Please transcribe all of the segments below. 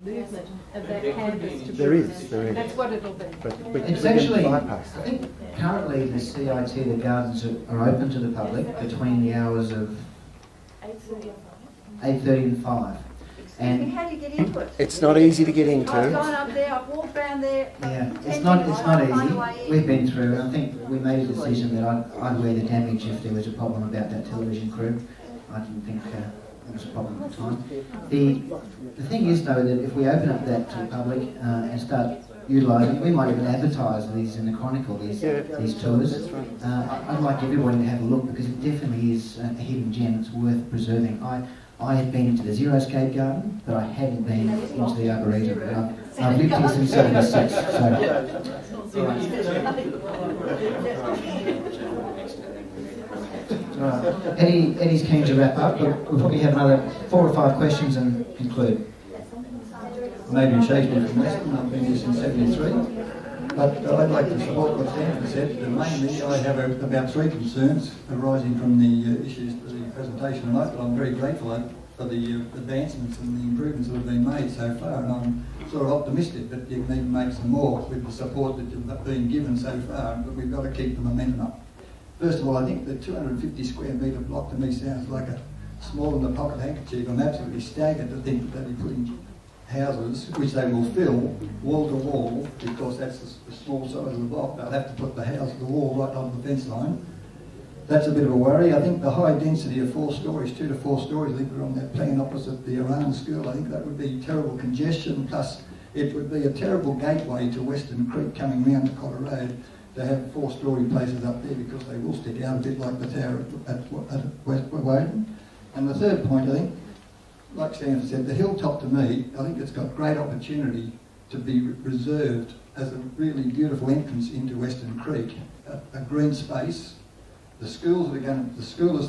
movement of that canvas to there is. That's what it'll be. But it's actually, I think currently the CIT, the gardens are open to the public between the hours of 8:30 and 5. And how do you get into it? It's not easy to get into. I've gone up there, I've walked around there. Yeah, it's not easy. We've been through, and I think we made a decision that I'd wear the damage if there was a problem about that television crew. I didn't think it was a problem at the time. The thing is, though, that if we open up that to the public and start utilising, we might even advertise these in the Chronicle, these tours. I'd like everybody to have a look because it definitely is a hidden gem. It's worth preserving. I had been into the Xeriscape Garden, but I hadn't been into the Arboretum. I've lived here since '76, so. Eddie's keen to wrap up, but we'll probably have another 4 or 5 questions and conclude. Maybe Shakespeare from Weston. I've been here since '73. But I'd like to support what Stanton said. Mainly, I have about 3 concerns arising from the issues for the presentation tonight, but I'm very grateful for the advancements and the improvements that have been made so far, and I'm sort of optimistic that you can even make some more with the support that you've been given so far, but we've got to keep the momentum up. First of all, I think the 250 square metre block to me sounds like a smaller than a pocket handkerchief. I'm absolutely staggered to think that they'll be putting houses, which they will fill wall to wall, because that's the small size of the block. They'll have to put the wall right on the fence line. That's a bit of a worry. I think the high density of 4 stories, 2 to 4 stories, I think we're on that plan opposite the Iran school. I think that would be terrible congestion, plus it would be a terrible gateway to Weston Creek coming round the Cotter Road to have 4-storey places up there, because they will stick out a bit like the tower at Weston. And the third point, I think, like Stan said, the hilltop to me, I think it's got great opportunity to be reserved as a really beautiful entrance into Weston Creek. A green space. The school is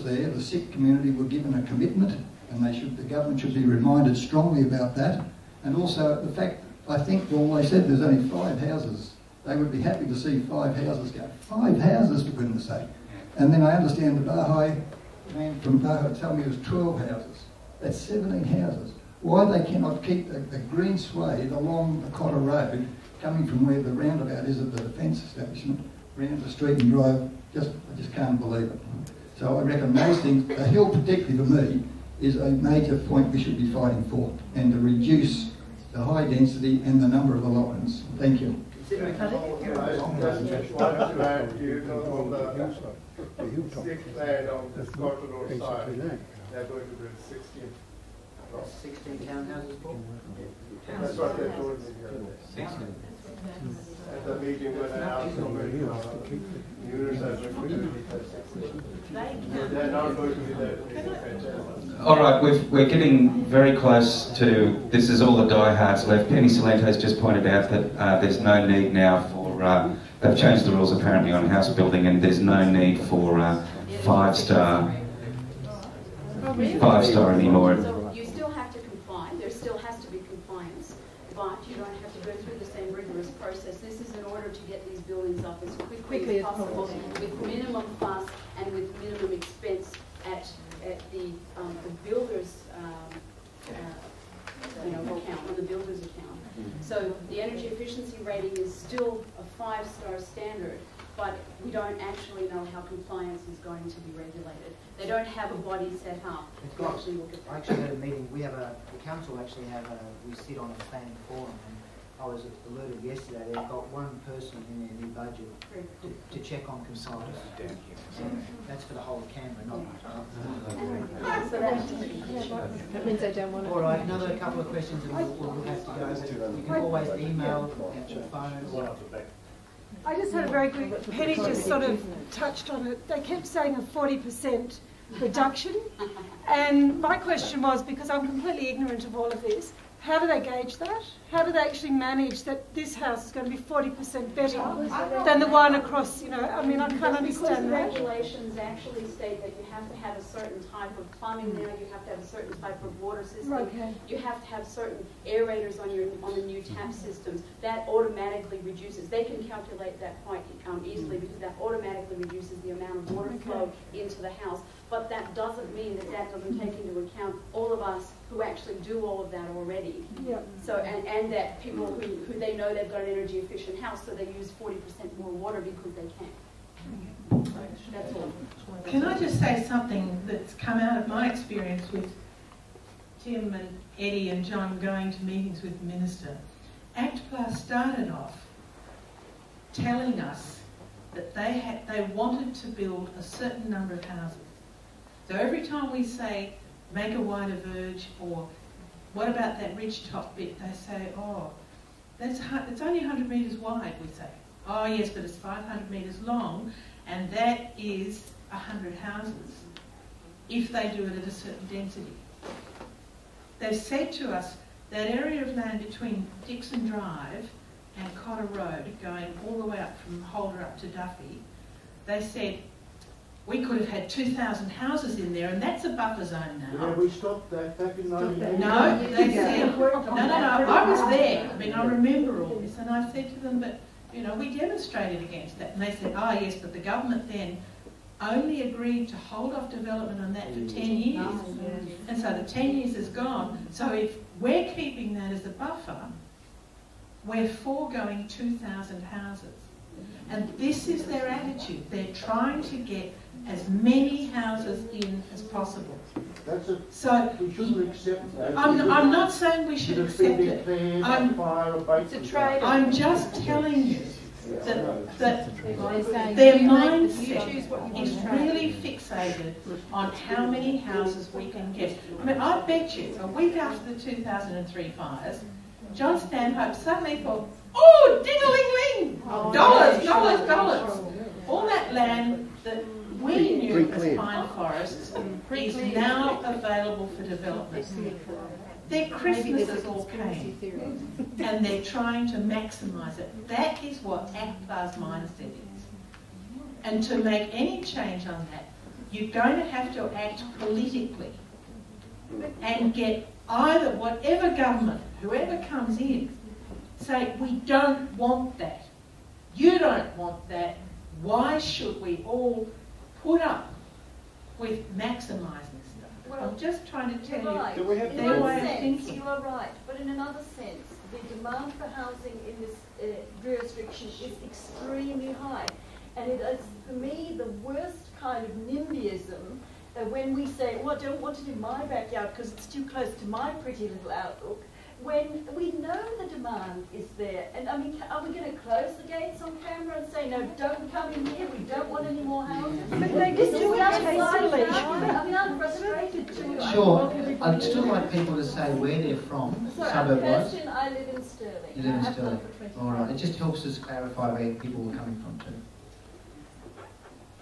there. The Sikh community were given a commitment, and the government should be reminded strongly about that. And also the fact, I think, well, they said there's only 5 houses. They would be happy to see 5 houses go. 5 houses, for goodness sake. And then I understand the Baha'i man from Baha'i told me it was 12 houses. That's 17 houses. Why they cannot keep a green swathe along the Cotter Road, coming from where the roundabout is at the defence establishment, round the street and drive, I just can't believe it. So I reckon those things, the hill particularly for me, is a major point we should be fighting for, and to reduce the high density and the number of allotments. Thank you. They're going to build 16 townhouses, Paul? That's what they told me the other day. At the meeting when I asked them where units are going to be, they're not going to be there. All right, we're getting very close to, this is all the diehards left. Penny Salento's just pointed out that there's no need now for, they've changed the rules apparently on house building, and there's no need for 5-star anymore. So you still have to comply, there still has to be compliance, but you don't have to go through the same rigorous process. This is in order to get these buildings up as quickly as possible, with minimum fuss and with minimum expense at the builder's account, on the builder's account. So the energy efficiency rating is still a 5-star standard, but we don't actually know how compliance is going to be regulated. They don't have a body set up to actually look at that. I actually had a meeting, the council actually we sit on a planning forum, and I was alerted yesterday they've got 1 person in their new budget to check on compliance. So that's for the whole of Canberra, not... That means they don't want to... All right, another couple of questions and we'll have to go. You can always email, phone... I just had a very quick, Penny just sort of touched on it. They kept saying a 40% reduction, and my question was, because I'm completely ignorant of all of this, how do they gauge that? How do they actually manage that this house is going to be 40% better than the one across, I mean, I can't understand that. Because regulations actually state that you have to have a certain type of plumbing now, you have to have a certain type of water system, you have to have certain aerators on the new tap systems. That automatically reduces. They can calculate that quite easily, because that automatically reduces the amount of water flow into the house. But that doesn't mean that doesn't take into account all of us who actually do all of that already. Yep. So, and that people who they know they've got an energy efficient house, so they use 40% more water because they can. So that's all. Can I just say something that's come out of my experience with Tim and Eddie and John going to meetings with the Minister? Act Plus started off telling us that they wanted to build a certain number of houses. So every time we say make a wider verge, or what about that ridge top bit, they say, oh, it's only 100 metres wide, we say. Oh yes, but it's 500 metres long, and that is 100 houses if they do it at a certain density. They've said to us that area of land between Dixon Drive and Cotter Road, going all the way up from Holder up to Duffy, they said we could have had 2,000 houses in there, and that's a buffer zone now. Yeah, we stopped that back in 1980. No, they said, no, I was there. I mean, I remember all this, and I said to them, but, you know, we demonstrated against that. And they said, oh, yes, but the government then only agreed to hold off development on that for 10 years. And so the 10 years is gone. So if we're keeping that as a buffer, we're foregoing 2,000 houses. And this is their attitude. They're trying to get as many houses in as possible. So we shouldn't accept that. I'm not saying we should accept it. It's a trade. I'm just telling you that their mindset is really fixated on how many houses we can get. I mean, I bet you a week after the 2003 fires, John Stanhope suddenly thought, oh, ding-a-ling-ling, dollars. All that land that we knew as pine forests is now available for development. Their Christmases all came, and they're trying to maximise it. That is what Act Plus mindset is. And to make any change on that, you're going to have to act politically and get either whatever government, whoever comes in, say, we don't want that. You don't want that. Why should we all put up with maximising stuff? Well, I'm just trying to tell right. you in their one way of sense, thinking. you are right, but in another sense, the demand for housing in this jurisdiction is extremely high. And it is, for me, the worst kind of NIMBYism when we say, well, I don't want it in my backyard because it's too close to my pretty little outlook, when we know the demand is there. And I mean, are we going to close the gates on camera and say, no, don't come in here, we don't want any more houses? But they can do it tastefully. I mean, I'm frustrated too. Sure, I'd still like people to say where they're from, suburb-wise. Kirsten, I live in Stirling. You live in Stirling. All right, it just helps us clarify where people were coming from too.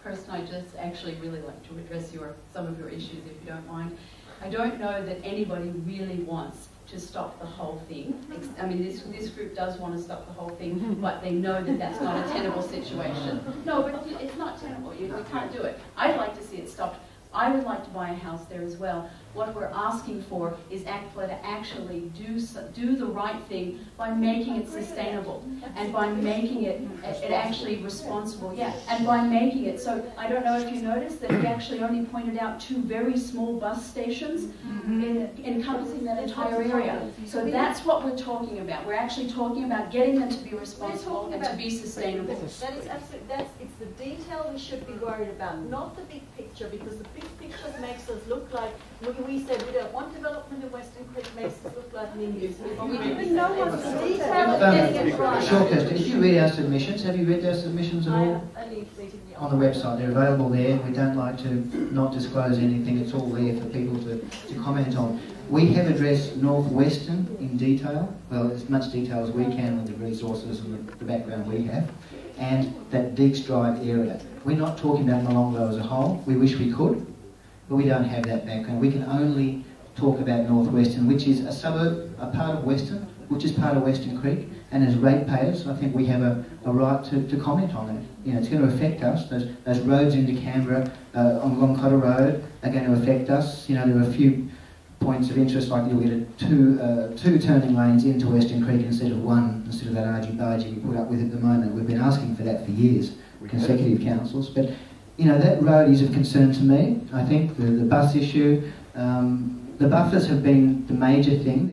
Kirsten, I just actually really like to address some of your issues, if you don't mind. I don't know that anybody really wants to stop the whole thing. I mean, this group does want to stop the whole thing, but they know that that's not a tenable situation. No, but it's not tenable. We can't do it. I'd like to see it stopped. I would like to buy a house there as well. What we're asking for is ACTFLA to actually do the right thing by making it sustainable and by making it actually responsible. Yeah, and by making it so. I don't know if you noticed that we actually only pointed out 2 very small bus stations encompassing that entire area. So that's what we're talking about. We're actually talking about getting them to be responsible and to be sustainable. That is absolutely. It's the detail we should be worried about, not the big picture, because the big picture makes us look like. We said we don't want development in Western Creek, makes us look like NIMBYs. No one's The detail of getting it right. Sure, Kirsten, if you read our submissions, have you read our submissions at all? On the website, they're available there. We don't like to not disclose anything. It's all there for people to comment on. We have addressed North Weston in detail, well, as much detail as we can with the resources and the background we have, and that Deeks Drive area. We're not talking about Molonglo as a whole. We wish we could, but we don't have that background. We can only talk about North Weston, which is a suburb, a part of Weston, which is part of Western Creek, and as ratepayers, I think we have a right to comment on that. You know, it's going to affect us. Those roads into Canberra along Cotter Road are going to affect us. You know, there are a few points of interest, like you'll get two turning lanes into Western Creek instead of one, instead of that argy-bargy we put up with at the moment. We've been asking for that for years, consecutive councils. But, you know, that road is of concern to me. I think the bus issue, The buffers have been the major thing.